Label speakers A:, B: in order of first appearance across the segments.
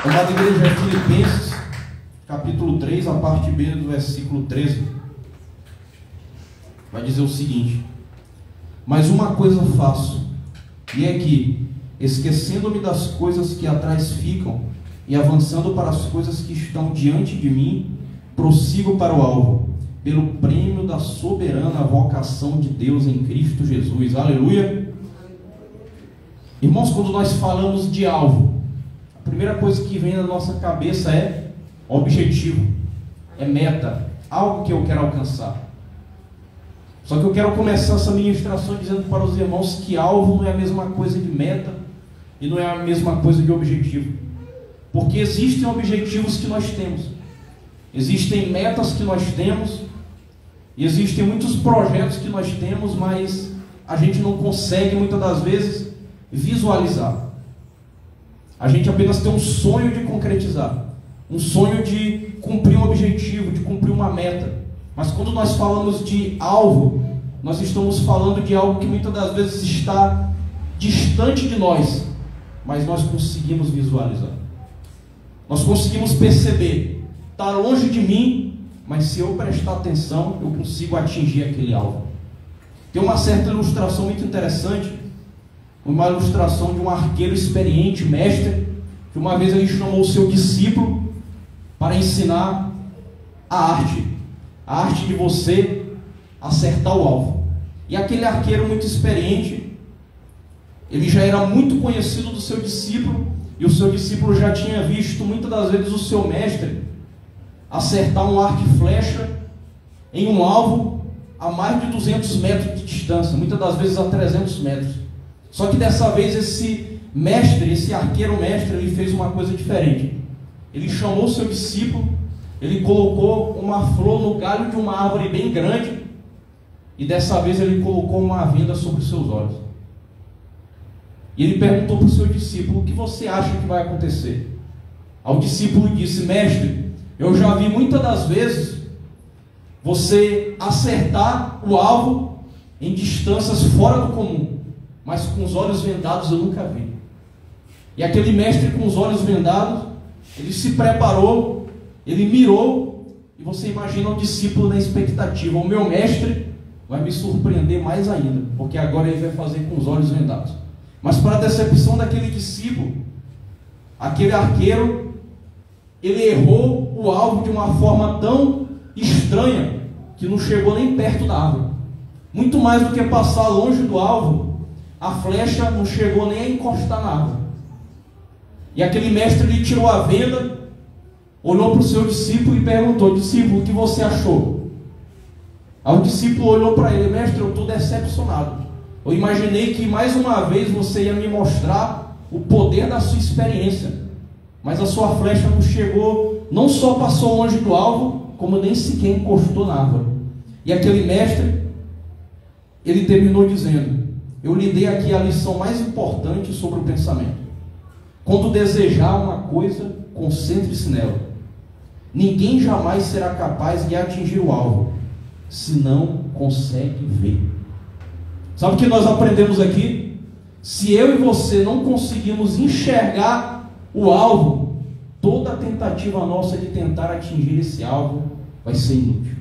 A: Amada igreja, Filipenses, capítulo 3, a parte B do versículo 13, vai dizer o seguinte: mas uma coisa faço, e é que, esquecendo-me das coisas que atrás ficam, e avançando para as coisas que estão diante de mim, prossigo para o alvo, pelo prêmio da soberana vocação de Deus em Cristo Jesus. Aleluia! Irmãos, quando nós falamos de alvo, a primeira coisa que vem na nossa cabeça é objetivo, é meta, algo que eu quero alcançar. Só que eu quero começar essa ministração dizendo para os irmãos que alvo não é a mesma coisa de meta e não é a mesma coisa de objetivo. Porque existem objetivos que nós temos, existem metas que nós temos, e existem muitos projetos que nós temos, mas a gente não consegue muitas das vezes visualizar. A gente apenas tem um sonho de concretizar, um sonho de cumprir um objetivo, de cumprir uma meta. Mas quando nós falamos de alvo, nós estamos falando de algo que muitas das vezes está distante de nós, mas nós conseguimos visualizar. Nós conseguimos perceber, está longe de mim, mas se eu prestar atenção, eu consigo atingir aquele alvo. Tem uma certa ilustração muito interessante, uma ilustração de um arqueiro experiente, mestre, que uma vez ele chamou o seu discípulo para ensinar a arte de você acertar o alvo. E aquele arqueiro muito experiente, ele já era muito conhecido do seu discípulo, e o seu discípulo já tinha visto muitas das vezes o seu mestre acertar um arco e flecha em um alvo a mais de 200 metros de distância, muitas das vezes a 300 metros. Só que dessa vez esse mestre, esse arqueiro mestre, ele fez uma coisa diferente. Ele chamou o seu discípulo, ele colocou uma flor no galho de uma árvore bem grande, e dessa vez ele colocou uma venda sobre os seus olhos. E ele perguntou para o seu discípulo: o que você acha que vai acontecer? Ao discípulo disse: mestre, eu já vi muitas das vezes você acertar o alvo em distâncias fora do comum, mas com os olhos vendados eu nunca vi. E aquele mestre com os olhos vendados, ele se preparou, ele mirou, e você imagina o discípulo na expectativa: o meu mestre vai me surpreender mais ainda, porque agora ele vai fazer com os olhos vendados. Mas para a decepção daquele discípulo, aquele arqueiro, ele errou o alvo de uma forma tão estranha, que não chegou nem perto da árvore. Muito mais do que passar longe do alvo, a flecha não chegou nem a encostar na árvore. E aquele mestre, ele tirou a venda, olhou para o seu discípulo e perguntou: discípulo, o que você achou? Aí o discípulo olhou para ele: mestre, eu estou decepcionado. Eu imaginei que mais uma vez você ia me mostrar o poder da sua experiência, mas a sua flecha não chegou, não só passou longe do alvo, como nem sequer encostou na árvore. E aquele mestre, ele terminou dizendo: eu lhe dei aqui a lição mais importante sobre o pensamento. Quando desejar uma coisa, concentre-se nela. Ninguém jamais será capaz de atingir o alvo, se não consegue ver. Sabe o que nós aprendemos aqui? Se eu e você não conseguimos enxergar o alvo, toda a tentativa nossa de tentar atingir esse alvo vai ser inútil.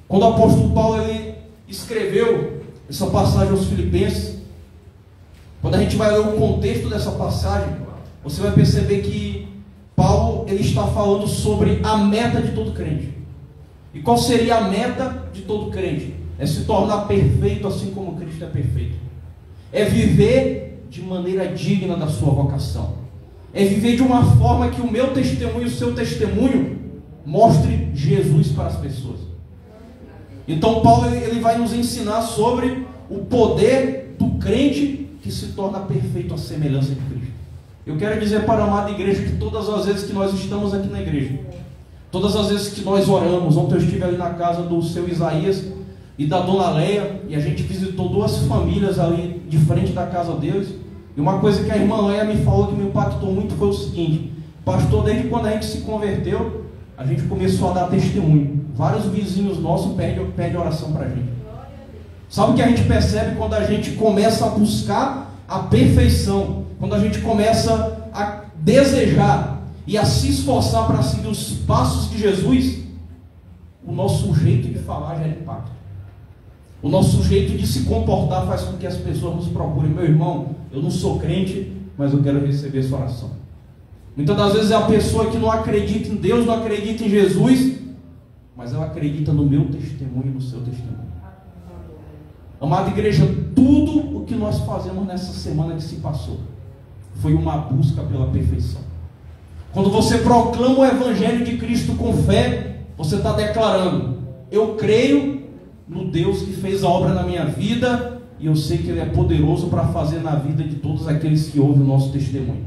A: Quando o apóstolo Paulo ele escreveu essa passagem aos Filipenses, quando a gente vai ler o contexto dessa passagem, você vai perceber que Paulo ele está falando sobre a meta de todo crente. E qual seria a meta de todo crente? É se tornar perfeito assim como Cristo é perfeito. É viver de maneira digna da sua vocação. É viver de uma forma que o meu testemunho, o seu testemunho, mostre Jesus para as pessoas. Então Paulo ele vai nos ensinar sobre o poder do crente que se torna perfeito à semelhança de Cristo. Eu quero dizer para a amada igreja que todas as vezes que nós estamos aqui na igreja, todas as vezes que nós oramos, ontem eu estive ali na casa do seu Isaías e da dona Leia, e a gente visitou duas famílias ali de frente da casa deles, e uma coisa que a irmã Leia me falou que me impactou muito foi o seguinte: pastor, desde quando a gente se converteu, a gente começou a dar testemunho. Vários vizinhos nossos pedem oração para a gente. Sabe o que a gente percebe quando a gente começa a buscar a perfeição, quando a gente começa a desejar e a se esforçar para seguir os passos de Jesus, o nosso jeito de falar gera impacto. O nosso jeito de se comportar faz com que as pessoas nos procurem. Meu irmão, eu não sou crente, mas eu quero receber sua oração. Muitas das vezes é a pessoa que não acredita em Deus, não acredita em Jesus, mas ela acredita no meu testemunho e no seu testemunho. Amada igreja, tudo o que nós fazemos nessa semana que se passou foi uma busca pela perfeição. Quando você proclama o Evangelho de Cristo com fé, você está declarando: eu creio no Deus que fez a obra na minha vida, e eu sei que Ele é poderoso para fazer na vida de todos aqueles que ouvem o nosso testemunho.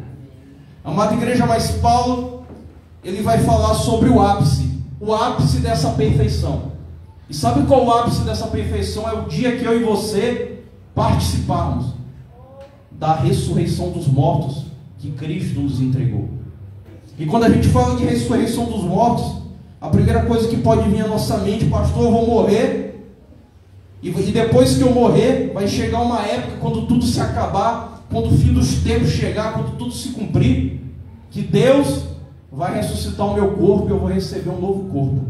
A: Amada igreja, mas Paulo, ele vai falar sobre o ápice dessa perfeição. E sabe qual o ápice dessa perfeição? É o dia que eu e você participarmos da ressurreição dos mortos que Cristo nos entregou. E quando a gente fala de ressurreição dos mortos, a primeira coisa que pode vir à nossa mente: pastor, eu vou morrer, e depois que eu morrer, vai chegar uma época, quando tudo se acabar, quando o fim dos tempos chegar, quando tudo se cumprir, que Deus vai ressuscitar o meu corpo e eu vou receber um novo corpo.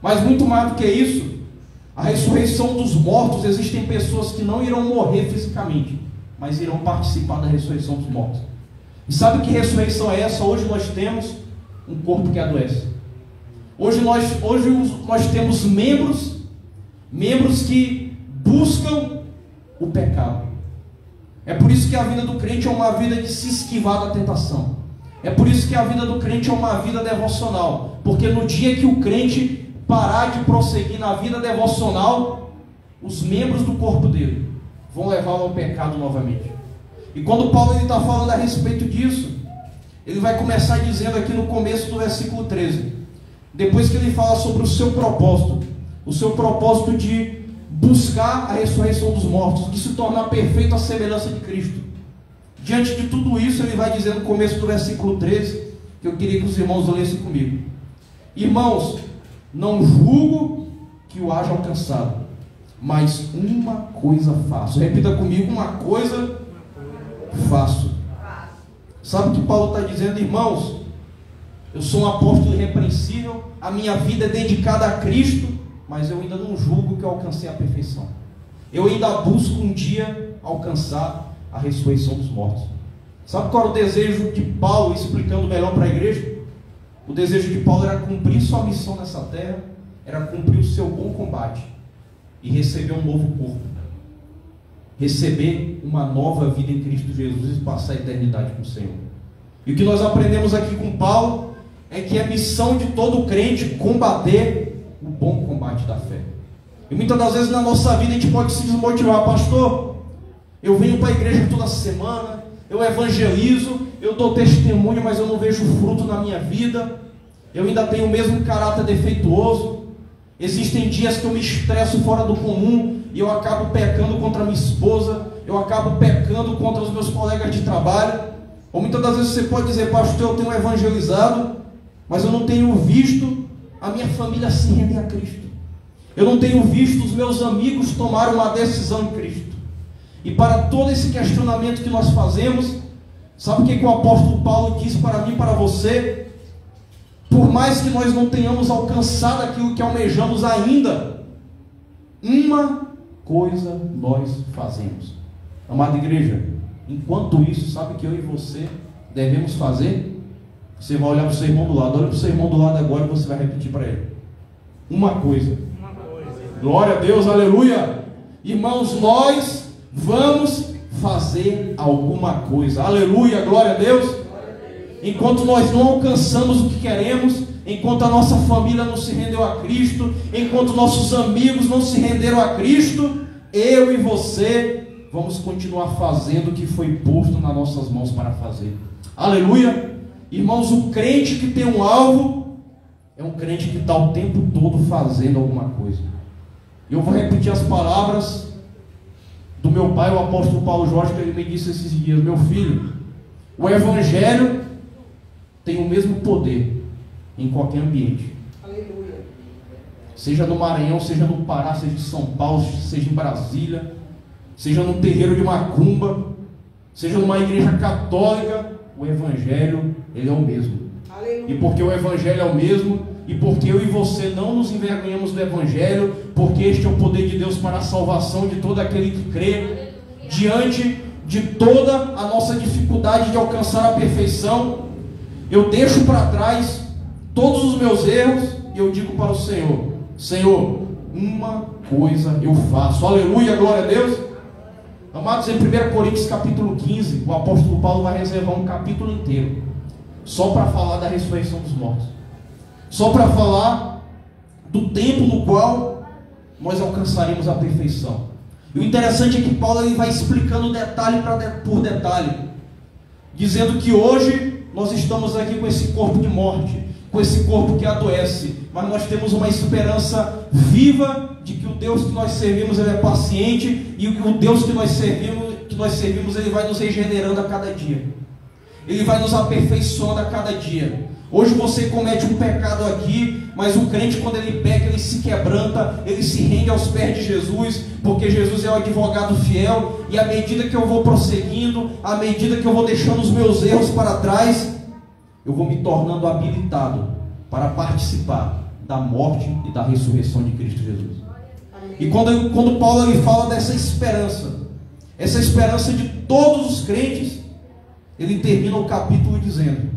A: Mas muito mais do que isso, a ressurreição dos mortos, existem pessoas que não irão morrer fisicamente, mas irão participar da ressurreição dos mortos. E sabe que ressurreição é essa? Hoje nós temos um corpo que adoece. Hoje nós temos membros que buscam o pecado. É por isso que a vida do crente é uma vida de se esquivar da tentação. É por isso que a vida do crente é uma vida devocional. Porque no dia que o crente parar de prosseguir na vida devocional, os membros do corpo dele vão levá-lo ao pecado novamente. E quando Paulo está falando a respeito disso, ele vai começar dizendo aqui no começo do versículo 13, depois que ele fala sobre o seu propósito de buscar a ressurreição dos mortos, de se tornar perfeito à semelhança de Cristo. Diante de tudo isso, ele vai dizer no começo do versículo 13, que eu queria que os irmãos lessem comigo: irmãos, não julgo que o haja alcançado, mas uma coisa faço. Repita comigo: uma coisa faço. Sabe o que Paulo está dizendo? Irmãos, eu sou um apóstolo irrepreensível, a minha vida é dedicada a Cristo, mas eu ainda não julgo que eu alcancei a perfeição. Eu ainda busco um dia alcançar a ressurreição dos mortos. Sabe qual era o desejo de Paulo, explicando melhor para a igreja? O desejo de Paulo era cumprir sua missão nessa terra, era cumprir o seu bom combate e receber um novo corpo, receber uma nova vida em Cristo Jesus e passar a eternidade com o Senhor. E o que nós aprendemos aqui com Paulo é que é missão de todo crente combater o bom combate da fé. E muitas das vezes na nossa vida a gente pode se desmotivar: pastor, eu venho para a igreja toda semana, eu evangelizo, eu dou testemunho, mas eu não vejo fruto na minha vida, eu ainda tenho o mesmo caráter defeituoso, existem dias que eu me estresso fora do comum, e eu acabo pecando contra minha esposa, eu acabo pecando contra os meus colegas de trabalho. Ou muitas das vezes você pode dizer: pastor, eu tenho evangelizado, mas eu não tenho visto a minha família se render a Cristo, eu não tenho visto os meus amigos tomar uma decisão em Cristo. E para todo esse questionamento que nós fazemos, sabe o que o apóstolo Paulo diz para mim e para você? Por mais que nós não tenhamos alcançado aquilo que almejamos ainda, uma coisa nós fazemos. Amada igreja, enquanto isso, sabe o que eu e você devemos fazer? Você vai olhar para o seu irmão do lado, olha para o seu irmão do lado agora e você vai repetir para ele: uma coisa. Glória a Deus, aleluia. Irmãos, nós vamos fazer alguma coisa. Aleluia, glória a Deus. Enquanto nós não alcançamos o que queremos, enquanto a nossa família não se rendeu a Cristo, enquanto nossos amigos não se renderam a Cristo, eu e você vamos continuar fazendo o que foi posto nas nossas mãos para fazer. Aleluia. Irmãos, o crente que tem um alvo é um crente que está o tempo todo fazendo alguma coisa. Eu vou repetir as palavras do meu pai, o apóstolo Paulo Jorge, que ele me disse esses dias: meu filho, o Evangelho tem o mesmo poder em qualquer ambiente. Aleluia. Seja no Maranhão, seja no Pará, seja em São Paulo, seja em Brasília, seja num terreiro de macumba, seja numa igreja católica, o Evangelho, ele é o mesmo. Aleluia. E porque o Evangelho é o mesmo, e porque eu e você não nos envergonhamos do Evangelho, porque este é o poder de Deus para a salvação de todo aquele que crê, diante de toda a nossa dificuldade de alcançar a perfeição, eu deixo para trás todos os meus erros e eu digo para o Senhor: Senhor, uma coisa eu faço. Aleluia, glória a Deus. Amados, em 1 Coríntios capítulo 15, o apóstolo Paulo vai reservar um capítulo inteiro só para falar da ressurreição dos mortos, só para falar do tempo no qual nós alcançaremos a perfeição. E o interessante é que Paulo ele vai explicando detalhe por detalhe, dizendo que hoje nós estamos aqui com esse corpo de morte, com esse corpo que adoece, mas nós temos uma esperança viva de que o Deus que nós servimos ele é paciente, e o Deus que nós servimos ele vai nos regenerando a cada dia. Ele vai nos aperfeiçoando a cada dia. Hoje você comete um pecado aqui, mas o crente, quando ele peca, ele se quebranta, ele se rende aos pés de Jesus, porque Jesus é o advogado fiel, e à medida que eu vou prosseguindo, à medida que eu vou deixando os meus erros para trás, eu vou me tornando habilitado para participar da morte e da ressurreição de Cristo Jesus. E quando Paulo ele fala dessa esperança, essa esperança de todos os crentes, ele termina o capítulo dizendo,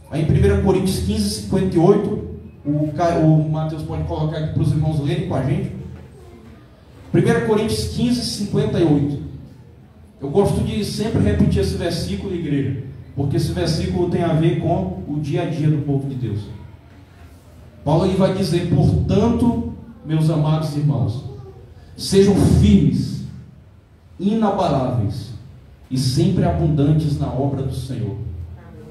A: aí em 1 Coríntios 15, 58, o Mateus pode colocar aqui para os irmãos lerem com a gente. 1 Coríntios 15, 58. Eu gosto de sempre repetir esse versículo, igreja, porque esse versículo tem a ver com o dia a dia do povo de Deus. Paulo ele vai dizer: portanto, meus amados irmãos, sejam firmes, inabaláveis e sempre abundantes na obra do Senhor,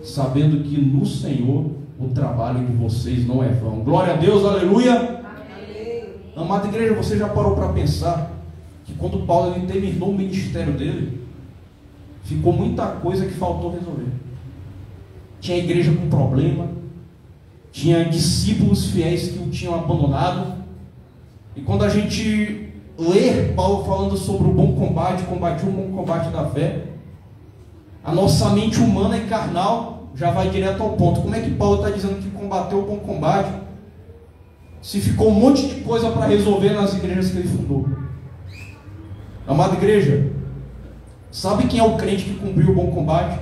A: sabendo que no Senhor o trabalho de vocês não é vão. Glória a Deus, aleluia. Amém. Amada igreja, você já parou para pensar que quando Paulo ele terminou o ministério dele, ficou muita coisa que faltou resolver? Tinha igreja com problema, tinha discípulos fiéis que o tinham abandonado. E quando a gente ler Paulo falando sobre o bom combate, combati o bom combate da fé, a nossa mente humana e carnal já vai direto ao ponto. Como é que Paulo está dizendo que combateu o bom combate, se ficou um monte de coisa para resolver nas igrejas que ele fundou? Amada igreja, sabe quem é o crente que cumpriu o bom combate?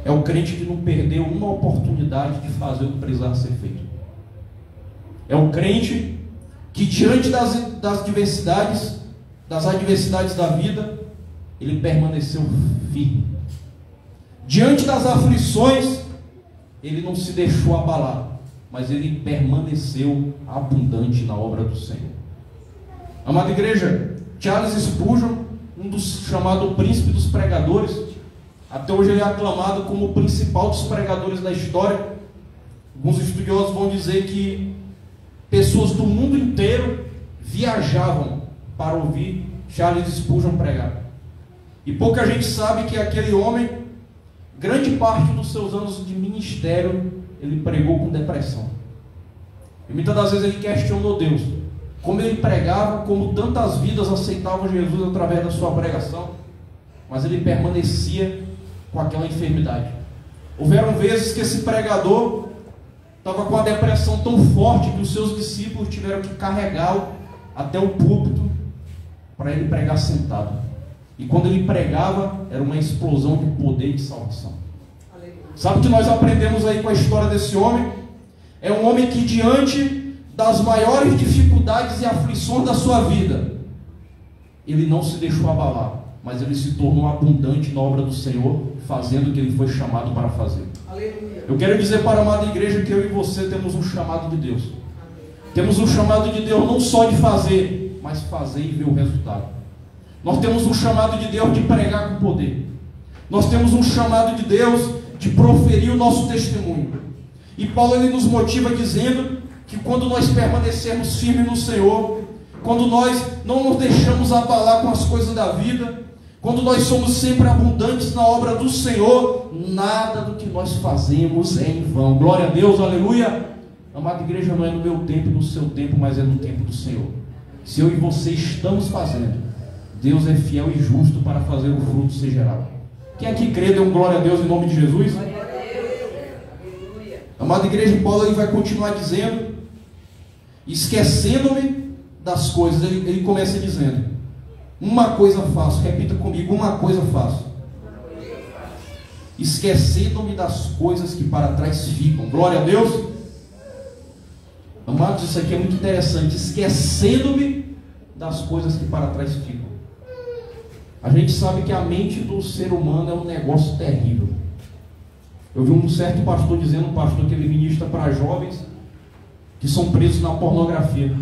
A: É o crente que não perdeu uma oportunidade de fazer o que precisava ser feito. É o crente que diante das adversidades da vida, ele permaneceu firme. Diante das aflições, ele não se deixou abalar, mas ele permaneceu abundante na obra do Senhor. Amada igreja, Charles Spurgeon, um dos chamados príncipe dos pregadores, até hoje ele é aclamado como o principal dos pregadores da história. Alguns estudiosos vão dizer que pessoas do mundo inteiro viajavam para ouvir Charles Spurgeon pregar. E pouca gente sabe que aquele homem, grande parte dos seus anos de ministério, ele pregou com depressão. E muitas das vezes ele questionou Deus, como ele pregava, como tantas vidas aceitavam Jesus através da sua pregação, mas ele permanecia com aquela enfermidade. Houveram vezes que esse pregador estava com a depressão tão forte que os seus discípulos tiveram que carregá-lo até o púlpito para ele pregar sentado. E quando ele pregava, era uma explosão de poder e de salvação. Sabe o que nós aprendemos aí com a história desse homem? É um homem que, diante das maiores dificuldades e aflições da sua vida, ele não se deixou abalar, mas ele se tornou abundante na obra do Senhor, fazendo o que ele foi chamado para fazer. Aleluia. Eu quero dizer para a amada igreja que eu e você temos um chamado de Deus. Amém. Temos um chamado de Deus não só de fazer, mas fazer e ver o resultado. Nós temos um chamado de Deus de pregar com poder. Nós temos um chamado de Deus de proferir o nosso testemunho. E Paulo ele nos motiva dizendo que quando nós permanecermos firmes no Senhor, quando nós não nos deixamos abalar com as coisas da vida, quando nós somos sempre abundantes na obra do Senhor, nada do que nós fazemos é em vão. Glória a Deus, aleluia. Amada igreja, não é no meu tempo e no seu tempo, mas é no tempo do Senhor. Se eu e você estamos fazendo, Deus é fiel e justo para fazer o fruto ser gerado. Quem aqui crê, dê um glória a Deus em nome de Jesus. Amada igreja, Paulo ele vai continuar dizendo, esquecendo-me das coisas, ele começa dizendo, uma coisa faço, repita comigo, uma coisa faço, esquecendo-me das coisas que para trás ficam. Glória a Deus. Amados, isso aqui é muito interessante, esquecendo-me das coisas que para trás ficam. A gente sabe que a mente do ser humano é um negócio terrível. Eu vi um certo pastor dizendo, um pastor que ele ministra para jovens que são presos na pornografia.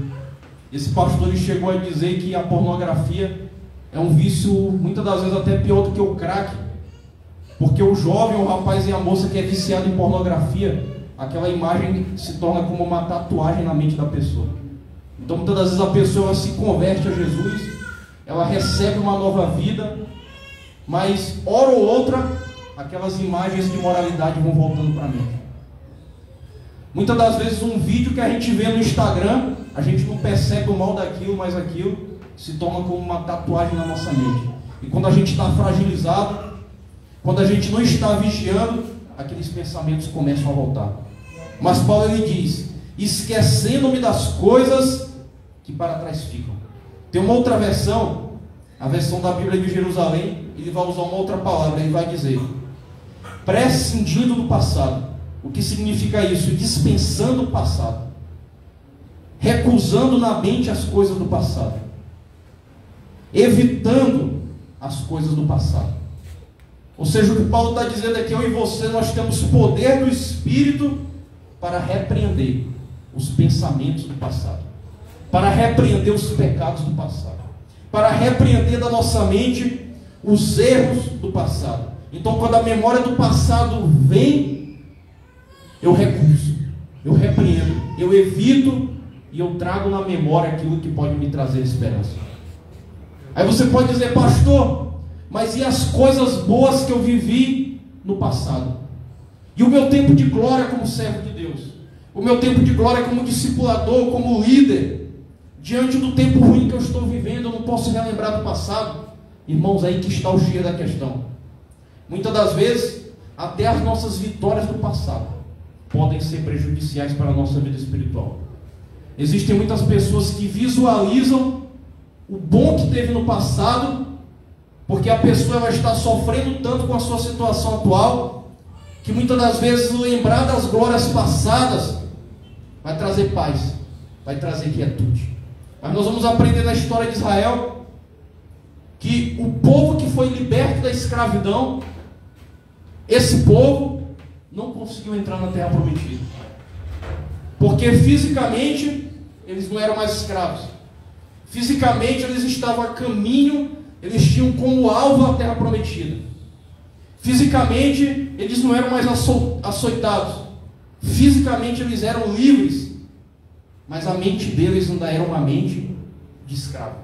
A: Esse pastor ele chegou a dizer que a pornografia é um vício, muitas das vezes até pior do que o crack, porque o jovem, o rapaz e a moça que é viciado em pornografia, aquela imagem se torna como uma tatuagem na mente da pessoa. Então muitas das vezes a pessoa se converte a Jesus, ela recebe uma nova vida, mas hora ou outra aquelas imagens de moralidade vão voltando para a mente. Muitas das vezes um vídeo que a gente vê no Instagram, a gente não percebe o mal daquilo, mas aquilo se torna como uma tatuagem na nossa mente. E quando a gente está fragilizado, quando a gente não está vigiando, aqueles pensamentos começam a voltar. Mas Paulo ele diz, esquecendo-me das coisas que para trás ficam. Tem uma outra versão, a versão da Bíblia de Jerusalém, ele vai usar uma outra palavra, ele vai dizer, prescindindo do passado. O que significa isso? Dispensando o passado, recusando na mente as coisas do passado, evitando as coisas do passado. Ou seja, o que Paulo está dizendo é que eu e você, nós temos poder do Espírito para repreender os pensamentos do passado, para repreender os pecados do passado, para repreender da nossa mente os erros do passado. Então, quando a memória do passado vem, eu recuso, eu repreendo, eu evito e eu trago na memória aquilo que pode me trazer esperança. Aí você pode dizer, pastor, mas e as coisas boas que eu vivi no passado? E o meu tempo de glória como servo de Deus? O meu tempo de glória como discipulador, como líder? Diante do tempo ruim que eu estou vivendo, eu não posso relembrar do passado. Irmãos, aí que está o cheiro da questão. Muitas das vezes, até as nossas vitórias do passado podem ser prejudiciais para a nossa vida espiritual. Existem muitas pessoas que visualizam o bom que teve no passado, porque a pessoa ela está sofrendo tanto com a sua situação atual, que muitas das vezes lembrar das glórias passadas vai trazer paz, vai trazer quietude. Mas nós vamos aprender na história de Israel que o povo que foi liberto da escravidão, esse povo não conseguiu entrar na terra prometida, porque fisicamente eles não eram mais escravos, fisicamente eles estavam a caminho, eles tinham como alvo a terra prometida, fisicamente eles não eram mais açoitados, fisicamente eles eram livres, mas a mente deles ainda era uma mente de escravo,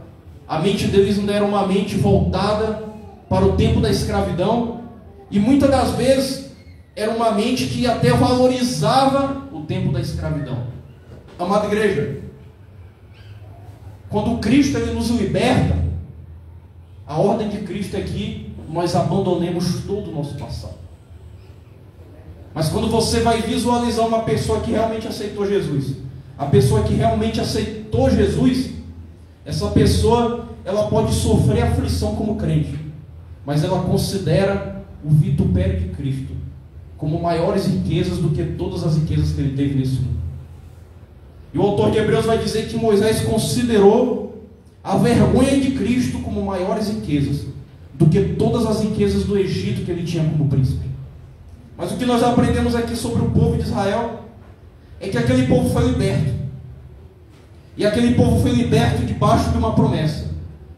A: a mente deles ainda era uma mente voltada para o tempo da escravidão, e muitas das vezes era uma mente que até valorizava o tempo da escravidão. Amada igreja, quando Cristo ele nos liberta, a ordem de Cristo é que nós abandonemos todo o nosso passado. Mas quando você vai visualizar uma pessoa que realmente aceitou Jesus, a pessoa que realmente aceitou Jesus, essa pessoa ela pode sofrer aflição como crente, mas ela considera o vitupério de Cristo como maiores riquezas do que todas as riquezas que ele teve nesse mundo. E o autor de Hebreus vai dizer que Moisés considerou a vergonha de Cristo como maiores riquezas do que todas as riquezas do Egito que ele tinha como príncipe. Mas o que nós aprendemos aqui sobre o povo de Israel é que aquele povo foi liberto. E aquele povo foi liberto debaixo de uma promessa: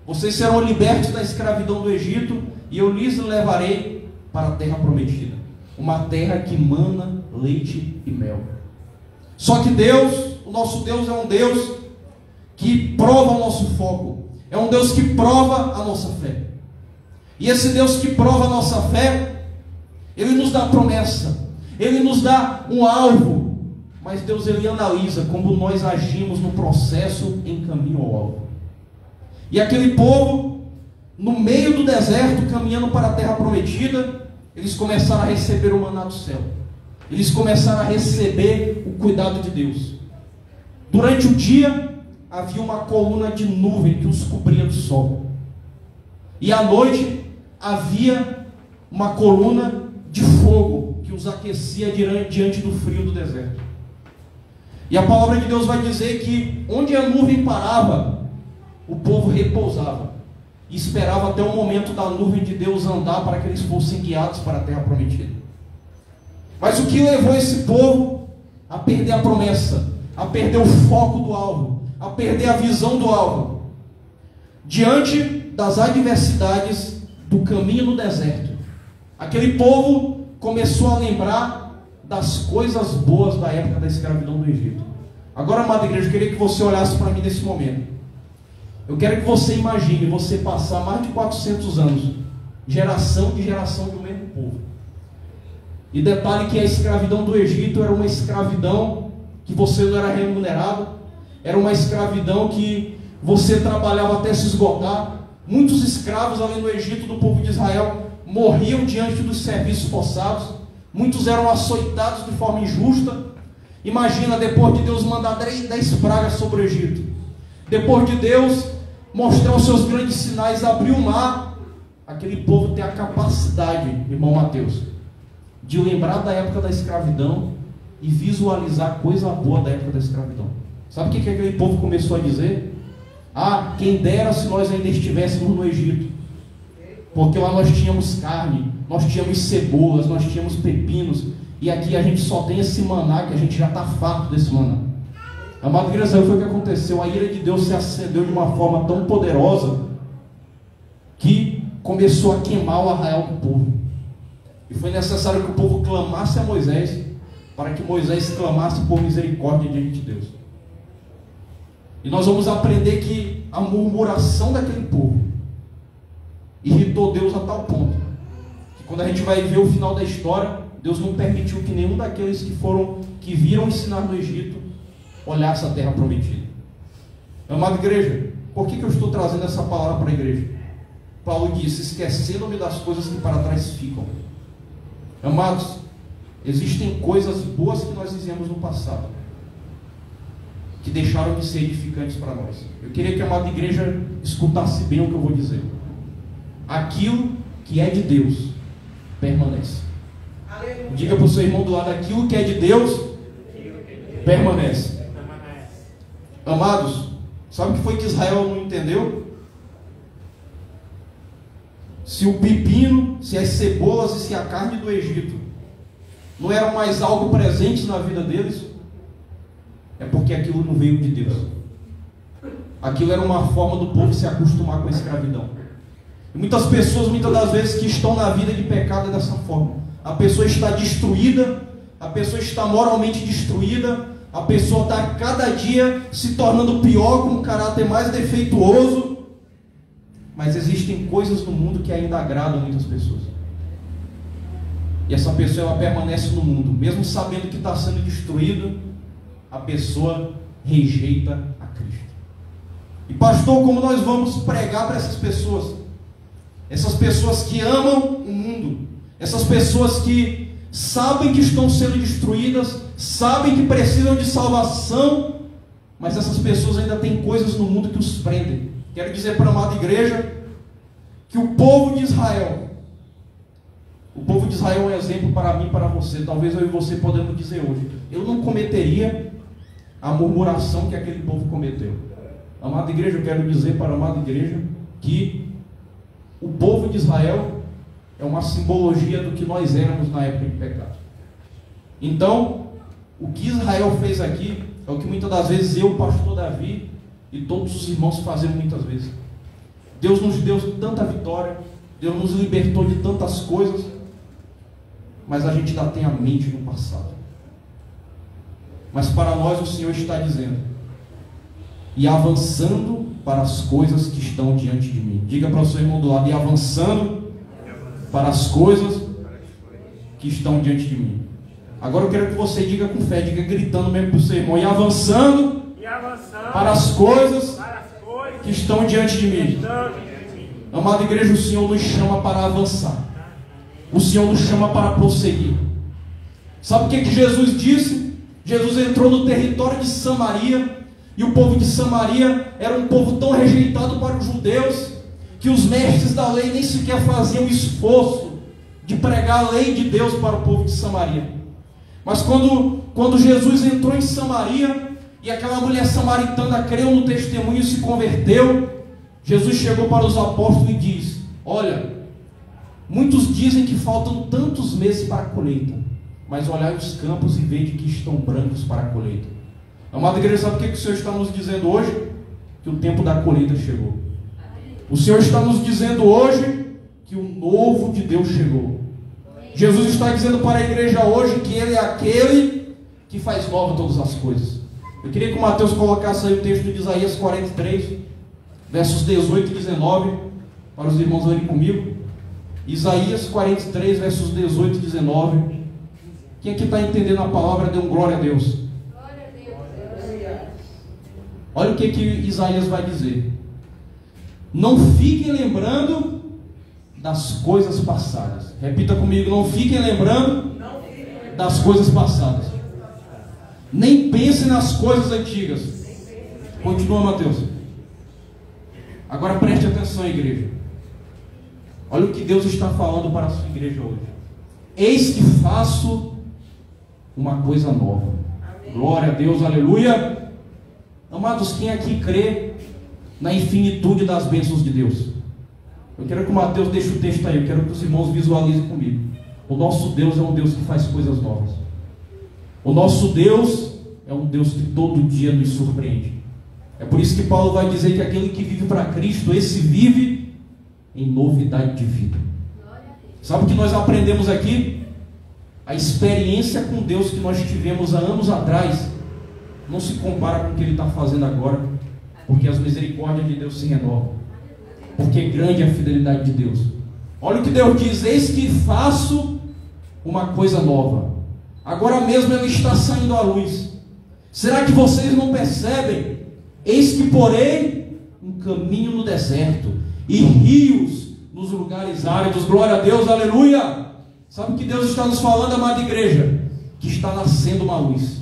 A: vocês serão libertos da escravidão do Egito e eu lhes levarei para a terra prometida, uma terra que mana leite e mel. Só que Deus, o nosso Deus é um Deus que prova o nosso foco, é um Deus que prova a nossa fé. E esse Deus que prova a nossa fé, Ele nos dá promessa, Ele nos dá um alvo, mas Deus ele analisa como nós agimos no processo em caminho ao alvo. E aquele povo, no meio do deserto, caminhando para a terra prometida, eles começaram a receber o maná do céu. eles começaram a receber o cuidado de Deus. Durante o dia, havia uma coluna de nuvem que os cobria do sol. E à noite, havia uma coluna de fogo que os aquecia diante do frio do deserto. E a palavra de Deus vai dizer que onde a nuvem parava, o povo repousava e esperava até o momento da nuvem de Deus andar para que eles fossem guiados para a terra prometida. Mas o que levou esse povo a perder a promessa, a perder o foco do alvo, a perder a visão do alvo? Diante das adversidades do caminho no deserto, aquele povo começou a lembrar das coisas boas da época da escravidão do Egito. Agora, amada igreja, eu queria que você olhasse para mim nesse momento. Eu quero que você imagine você passar mais de 400 anos, geração de um mesmo povo. E detalhe que a escravidão do Egito era uma escravidão que você não era remunerado, era uma escravidão que você trabalhava até se esgotar. Muitos escravos ali no Egito do povo de Israel morriam diante dos serviços forçados. Muitos eram açoitados de forma injusta. Imagina, depois de Deus mandar 10 pragas sobre o Egito, depois de Deus mostrar os seus grandes sinais, abrir o mar, aquele povo tem a capacidade, irmão Mateus, de lembrar da época da escravidão e visualizar coisa boa da época da escravidão. Sabe o que aquele povo começou a dizer? Ah, quem dera se nós ainda estivéssemos no Egito, porque lá nós tínhamos carne, nós tínhamos cebolas, nós tínhamos pepinos, e aqui a gente só tem esse maná, que a gente já está farto desse maná. Amado igreja, sabe o que aconteceu? A ira de Deus se acendeu de uma forma tão poderosa que começou a queimar o arraial do povo. E foi necessário que o povo clamasse a Moisés, para que Moisés clamasse por misericórdia diante de Deus. E nós vamos aprender que a murmuração daquele povo irritou Deus a tal ponto que quando a gente vai ver o final da história, Deus não permitiu que nenhum daqueles que viram ensinar no Egito olhasse a terra prometida. Amada igreja, por que eu estou trazendo essa palavra para a igreja? Paulo disse: esquecendo-me das coisas que para trás ficam. Amados, existem coisas boas que nós fizemos no passado que deixaram de ser edificantes para nós. Eu queria que a amada igreja escutasse bem o que eu vou dizer. Aquilo que é de Deus permanece. Aleluia. Diga para o seu irmão do lado: aquilo que é de Deus permanece. Amados, sabe o que foi que Israel não entendeu? Se o pepino, se as cebolas e se a carne do Egito não eram mais algo presente na vida deles, é porque aquilo não veio de Deus. Aquilo era uma forma do povo se acostumar com a escravidão. E muitas pessoas, muitas das vezes, que estão na vida de pecado é dessa forma. A pessoa está destruída, a pessoa está moralmente destruída, a pessoa está cada dia se tornando pior, com um caráter mais defeituoso. Mas existem coisas no mundo que ainda agradam muitas pessoas. E essa pessoa, ela permanece no mundo, mesmo sabendo que está sendo destruída, a pessoa rejeita a Cristo. E pastor, como nós vamos pregar para essas pessoas? Essas pessoas que amam o mundo, essas pessoas que sabem que estão sendo destruídas, sabem que precisam de salvação, mas essas pessoas ainda têm coisas no mundo que os prendem. Quero dizer para a amada igreja que o povo de Israel é um exemplo para mim e para você. Talvez eu e você podemos dizer hoje: eu não cometeria a murmuração que aquele povo cometeu. Amada igreja, eu quero dizer para a amada igreja que o povo de Israel é uma simbologia do que nós éramos na época de pecado. Então, o que Israel fez aqui é o que muitas das vezes eu, pastor Davi, e todos os irmãos fazemos muitas vezes. Deus nos deu tanta vitória, Deus nos libertou de tantas coisas, mas a gente ainda tem a mente no passado. Mas para nós o Senhor está dizendo: e avançando para as coisas que estão diante de mim. Diga para o seu irmão do lado: e avançando para as coisas que estão diante de mim. Agora eu quero que você diga com fé, diga gritando mesmo para o seu irmão: e avançando para as coisas que estão diante de mim. Amada igreja, o Senhor nos chama para avançar. O Senhor nos chama para prosseguir. Sabe o que Jesus disse? Jesus entrou no território de Samaria, e o povo de Samaria era um povo tão rejeitado para os judeus, que os mestres da lei nem sequer faziam esforço de pregar a lei de Deus para o povo de Samaria. Mas quando Jesus entrou em Samaria, e aquela mulher samaritana creu no testemunho e se converteu, Jesus chegou para os apóstolos e diz: olha, muitos dizem que faltam tantos meses para a colheita, mas olhai os campos e vede que estão brancos para a colheita. Amada igreja, sabe o que o Senhor está nos dizendo hoje? Que o tempo da colheita chegou. O Senhor está nos dizendo hoje que o novo de Deus chegou. Jesus está dizendo para a igreja hoje que Ele é aquele que faz nova todas as coisas. Eu queria que o Mateus colocasse aí o texto de Isaías 43, versos 18 e 19, para os irmãos lerem comigo. Isaías 43, versos 18 e 19. Quem aqui está entendendo a palavra, dê um glória a Deus.
B: Glória a Deus.
A: Olha o que Isaías vai dizer. Não fiquem lembrando das coisas passadas. Repita comigo: não fiquem lembrando das coisas passadas. Nem pensem nas coisas antigas. Continua, Mateus. Agora preste atenção, igreja. Olha o que Deus está falando para a sua igreja hoje. Eis que faço uma coisa nova. Amém. Glória a Deus, aleluia. Amados, quem aqui crê na infinitude das bênçãos de Deus? Eu quero que o Mateus deixe o texto aí. Eu quero que os irmãos visualizem comigo. O nosso Deus é um Deus que faz coisas novas. O nosso Deus é um Deus que todo dia nos surpreende. É por isso que Paulo vai dizer que aquele que vive para Cristo, esse vive em novidade de vida. Sabe o que nós aprendemos aqui? A experiência com Deus que nós tivemos há anos atrás não se compara com o que Ele está fazendo agora, porque as misericórdias de Deus se renovam, porque grande é a fidelidade de Deus. Olha o que Deus diz: eis que faço uma coisa nova, agora mesmo ela está saindo à luz. Será que vocês não percebem? Eis que porei um caminho no deserto e rios nos lugares áridos. Glória a Deus, aleluia. Sabe o que Deus está nos falando, amada igreja? Que está nascendo uma luz.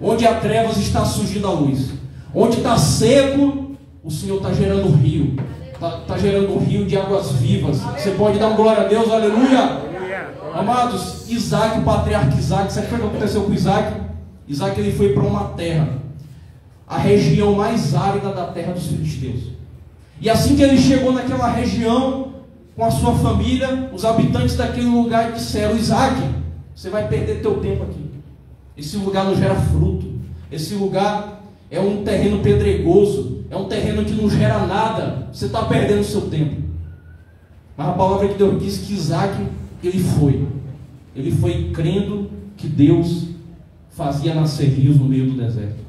A: Onde há trevas está surgindo a luz. Onde está seco, o Senhor está gerando um rio. Está gerando um rio de águas vivas. Você pode dar um glória a Deus, aleluia. Amados, Isaac, o patriarca Isaac, sabe o que aconteceu com Isaac? Isaac, ele foi para uma terra, a região mais árida da terra dos filisteus. E assim que ele chegou naquela região, com a sua família, os habitantes daquele lugar disseram: Isaac, você vai perder teu tempo aqui. Esse lugar não gera fruto. Esse lugar é um terreno pedregoso, é um terreno que não gera nada. Você está perdendo o seu tempo. Mas a palavra de Deus diz que Isaac, ele foi crendo que Deus fazia nascer rios no meio do deserto.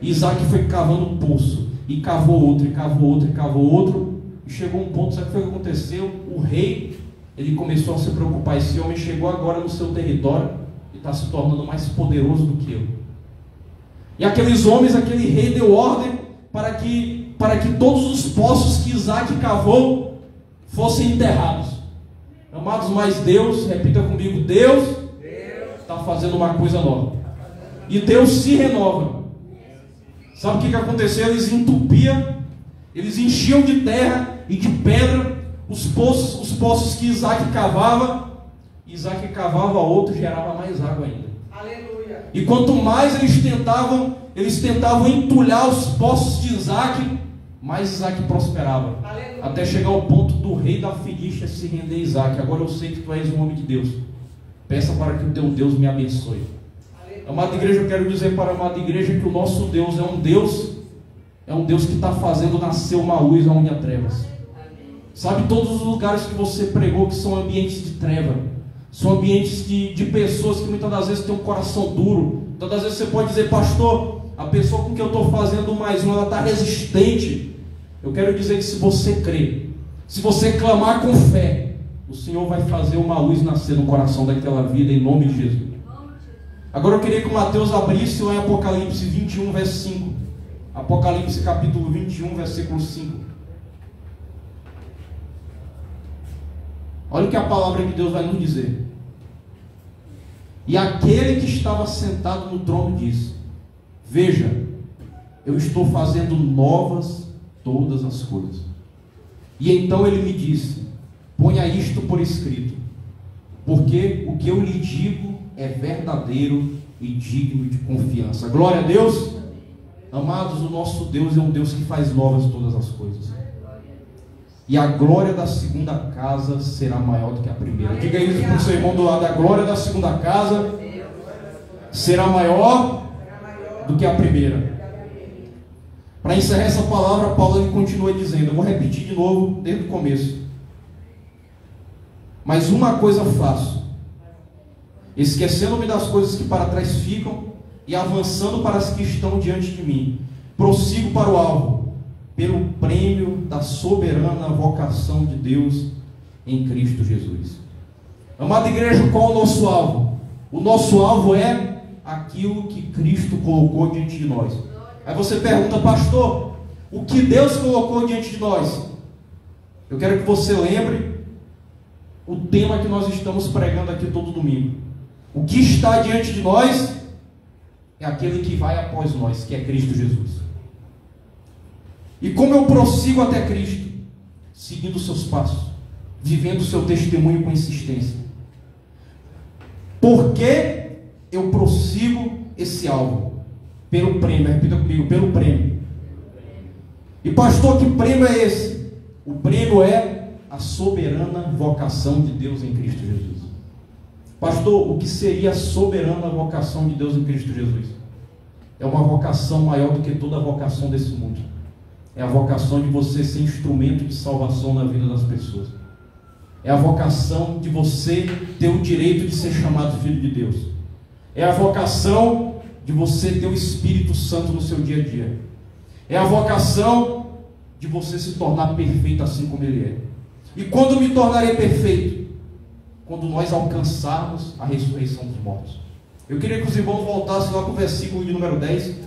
A: Isaac foi cavando um poço, e cavou outro, e cavou outro, e cavou outro, e chegou um ponto, sabe o que aconteceu? O rei, ele começou a se preocupar: esse homem chegou agora no seu território, e está se tornando mais poderoso do que eu. E aqueles homens, aquele rei deu ordem para que todos os poços que Isaac cavou fossem enterrados. Amados, mas Deus, repita comigo, Deus está fazendo uma coisa nova. E Deus se renova. Sabe o que aconteceu? Eles entupiam, eles enchiam de terra e de pedra os poços que Isaac cavava. Isaac cavava outro e gerava mais água ainda. Aleluia. E quanto mais eles tentavam entulhar os poços de Isaac, mais Isaac prosperava. Aleluia. Até chegar ao ponto do rei da Filístia se render a Isaac: agora eu sei que tu és um homem de Deus, peça para que o teu Deus me abençoe. Amada igreja, eu quero dizer para a amada igreja que o nosso Deus é um Deus que está fazendo nascer uma luz onde há trevas. Sabe, todos os lugares que você pregou que são ambientes de treva, são ambientes de pessoas que muitas das vezes têm um coração duro. Muitas das vezes você pode dizer: pastor, a pessoa com que eu estou fazendo mais um, ela está resistente. Eu quero dizer que se você crer, se você clamar com fé, o Senhor vai fazer uma luz nascer no coração daquela vida, em nome de Jesus. Agora eu queria que o Mateus abrisse lá em Apocalipse 21, verso 5. Apocalipse capítulo 21, versículo 5. Olha o que a palavra de Deus vai nos dizer. E aquele que estava sentado no trono disse: veja, eu estou fazendo novas todas as coisas. E então ele me disse: ponha isto por escrito, porque o que eu lhe digo é verdadeiro e digno de confiança. Glória a Deus. Amados, o nosso Deus é um Deus que faz novas todas as coisas. E a glória da segunda casa será maior do que a primeira. Diga isso para o seu irmão do lado: a glória da segunda casa será maior do que a primeira. Para encerrar essa palavra, Paulo ele continua dizendo, eu vou repetir de novo desde o começo: mas uma coisa faço, esquecendo-me das coisas que para trás ficam e avançando para as que estão diante de mim, prossigo para o alvo, pelo prêmio da soberana vocação de Deus em Cristo Jesus. Amada igreja, qual é o nosso alvo? O nosso alvo é aquilo que Cristo colocou diante de nós. Aí você pergunta: pastor, o que Deus colocou diante de nós? Eu quero que você lembre o tema que nós estamos pregando aqui todo domingo. O que está diante de nós é aquele que vai após nós, que é Cristo Jesus. E como eu prossigo até Cristo? Seguindo os seus passos, vivendo o seu testemunho com insistência. Por que eu prossigo esse alvo? Pelo prêmio, repita comigo: pelo prêmio. E pastor, que prêmio é esse? O prêmio é a soberana vocação de Deus em Cristo Jesus. Pastor, o que seria a soberana vocação de Deus em Cristo Jesus? É uma vocação maior do que toda a vocação desse mundo. É a vocação de você ser instrumento de salvação na vida das pessoas. É a vocação de você ter o direito de ser chamado filho de Deus. É a vocação de você ter o Espírito Santo no seu dia a dia. É a vocação de você se tornar perfeito assim como Ele é. E quando me tornarei perfeito? Quando nós alcançarmos a ressurreição dos mortos. Eu queria que os irmãos voltassem lá para o versículo de número 10.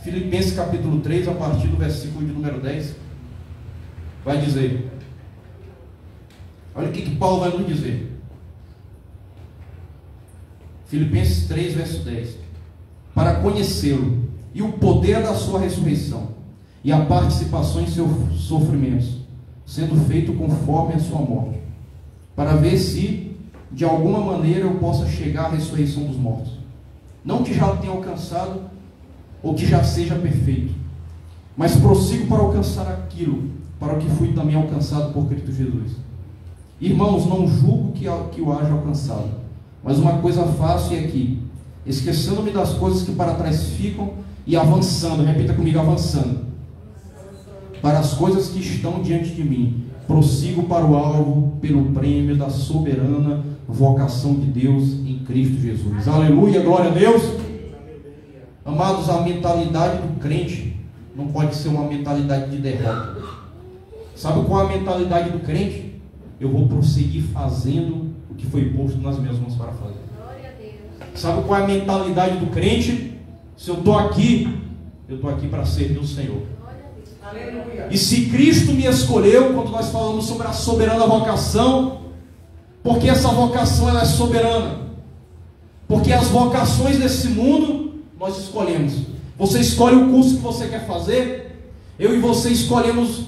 A: Filipenses capítulo 3, a partir do versículo de número 10. Vai dizer. Olha o que Paulo vai nos dizer. Filipenses 3, verso 10. Para conhecê-lo e o poder da sua ressurreição e a participação em seus sofrimentos, sendo feito conforme a sua morte, para ver se de alguma maneira eu possa chegar à ressurreição dos mortos. Não que já tenha alcançado ou que já seja perfeito, mas prossigo para alcançar aquilo para o que fui também alcançado por Cristo Jesus. Irmãos, não julgo que o haja alcançado, mas uma coisa faço e é que, esquecendo-me das coisas que para trás ficam e avançando, repita comigo: avançando para as coisas que estão diante de mim, prossigo para o alvo, pelo prêmio da soberana vocação de Deus em Cristo Jesus. Aleluia, glória a Deus. Amados, a mentalidade do crente não pode ser uma mentalidade de derrota. Sabe qual é a mentalidade do crente? Eu vou prosseguir fazendo o que foi posto nas minhas mãos para fazer. Sabe qual é a mentalidade do crente? Se eu estou aqui para servir o Senhor. Aleluia. E se Cristo me escolheu, quando nós falamos sobre a soberana vocação, porque essa vocação ela é soberana? Porque as vocações desse mundo nós escolhemos. Você escolhe o curso que você quer fazer. Eu e você escolhemos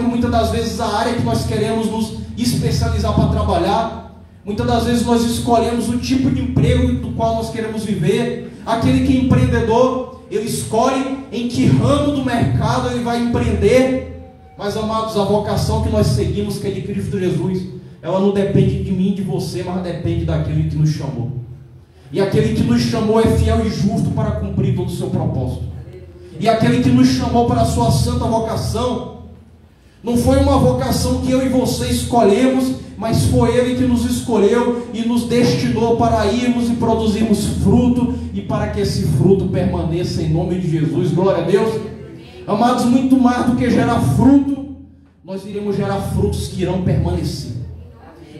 A: muitas das vezes a área que nós queremos nos especializar para trabalhar. Muitas das vezes nós escolhemos o tipo de emprego do qual nós queremos viver. Aquele que é empreendedor, ele escolhe em que ramo do mercado ele vai empreender. Mas, amados, a vocação que nós seguimos, que é de Cristo Jesus, ela não depende de mim, de você, mas depende daquele que nos chamou. E aquele que nos chamou é fiel e justo para cumprir todo o seu propósito. E aquele que nos chamou para a sua santa vocação, não foi uma vocação que eu e você escolhemos, mas foi Ele que nos escolheu e nos destinou para irmos e produzirmos fruto, e para que esse fruto permaneça em nome de Jesus. Glória a Deus. Amados, muito mais do que gerar fruto, nós iremos gerar frutos que irão permanecer.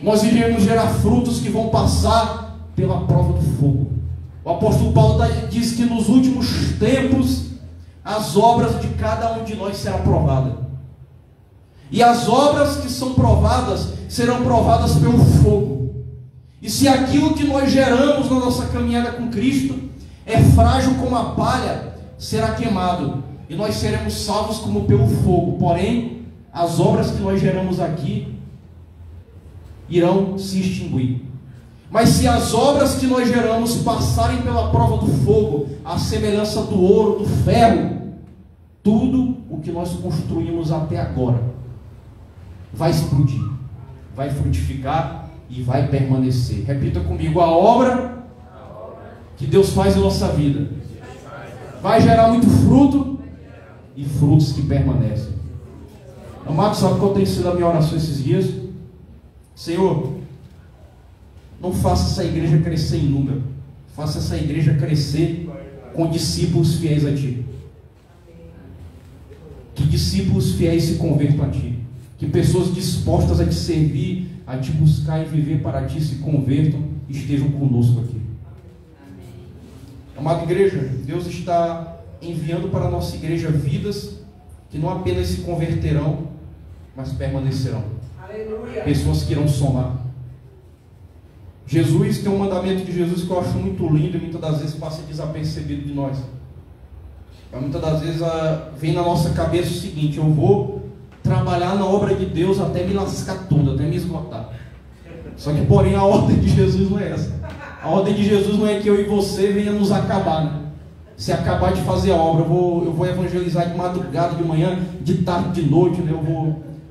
A: Nós iremos gerar frutos que vão passar pela prova do fogo. O apóstolo Paulo diz que nos últimos tempos as obras de cada um de nós serão provadas. E as obras que são provadas serão provadas pelo fogo. E se aquilo que nós geramos na nossa caminhada com Cristo é frágil como a palha, será queimado, e nós seremos salvos como pelo fogo. Porém, as obras que nós geramos aqui irão se extinguir. Mas se as obras que nós geramos passarem pela prova do fogo, à semelhança do ouro, do ferro, tudo o que nós construímos até agora vai explodir, vai frutificar e vai permanecer. Repita comigo: a obra que Deus faz em nossa vida vai gerar muito fruto e frutos que permanecem. Amado, sabe qual tem sido a minha oração esses dias? Senhor, não faça essa igreja crescer em número, faça essa igreja crescer com discípulos fiéis a Ti. Que discípulos fiéis se convertam a Ti, que pessoas dispostas a Te servir, a Te buscar e viver para Ti se convertam e estejam conosco aqui. Amada igreja, Deus está enviando para a nossa igreja vidas que não apenas se converterão, mas permanecerão. Aleluia. Pessoas que irão somar. Jesus tem um mandamento de Jesus que eu acho muito lindo e muitas das vezes passa desapercebido de nós. Muitas das vezes vem na nossa cabeça o seguinte: eu vou trabalhar na obra de Deus até me lascar tudo, até me esgotar. Só que, porém, a ordem de Jesus não é essa. A ordem de Jesus não é que eu e você venhamos acabar, né? Se acabar de fazer a obra, eu vou evangelizar de madrugada, de manhã, de tarde, de noite, né?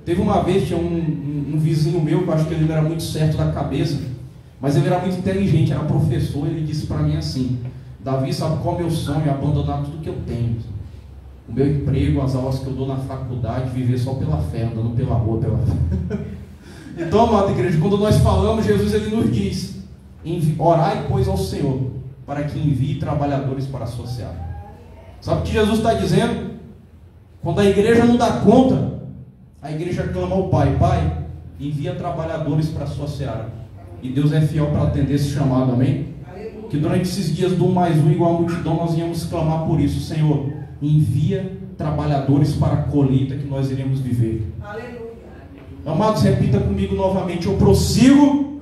A: Teve uma vez, tinha um vizinho meu, que eu acho que ele não era muito certo da cabeça, mas ele era muito inteligente, era professor. Ele disse para mim assim: Davi, sabe qual é o meu sonho? É abandonar tudo que eu tenho, o meu emprego, as aulas que eu dou na faculdade, viver só pela fé, andando pela rua, pela fé. Então, amada igreja, quando nós falamos, Jesus ele nos diz: orai, pois, ao Senhor, para que envie trabalhadores para a sua seara. Sabe o que Jesus está dizendo? Quando a igreja não dá conta, a igreja clama ao Pai: Pai, envia trabalhadores para a sua seara. E Deus é fiel para atender esse chamado, amém? Que durante esses dias do 1 mais 1 igual a multidão, nós íamos clamar por isso: Senhor, envia trabalhadores para a colheita que nós iremos viver. Aleluia. Amados, repita comigo novamente: eu prossigo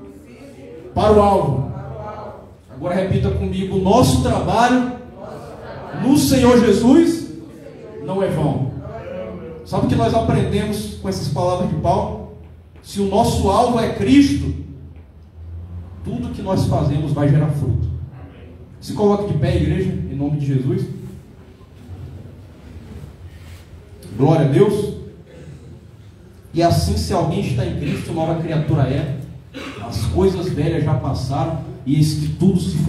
A: para o alvo. Agora repita comigo: nosso trabalho no Senhor Jesus não é vão. Sabe o que nós aprendemos com essas palavras de Paulo? Se o nosso alvo é Cristo, tudo que nós fazemos vai gerar fruto. Se coloque de pé, igreja, em nome de Jesus. Glória a Deus. E assim, se alguém está em Cristo, nova criatura é. As coisas velhas já passaram, e eis que tudo se fez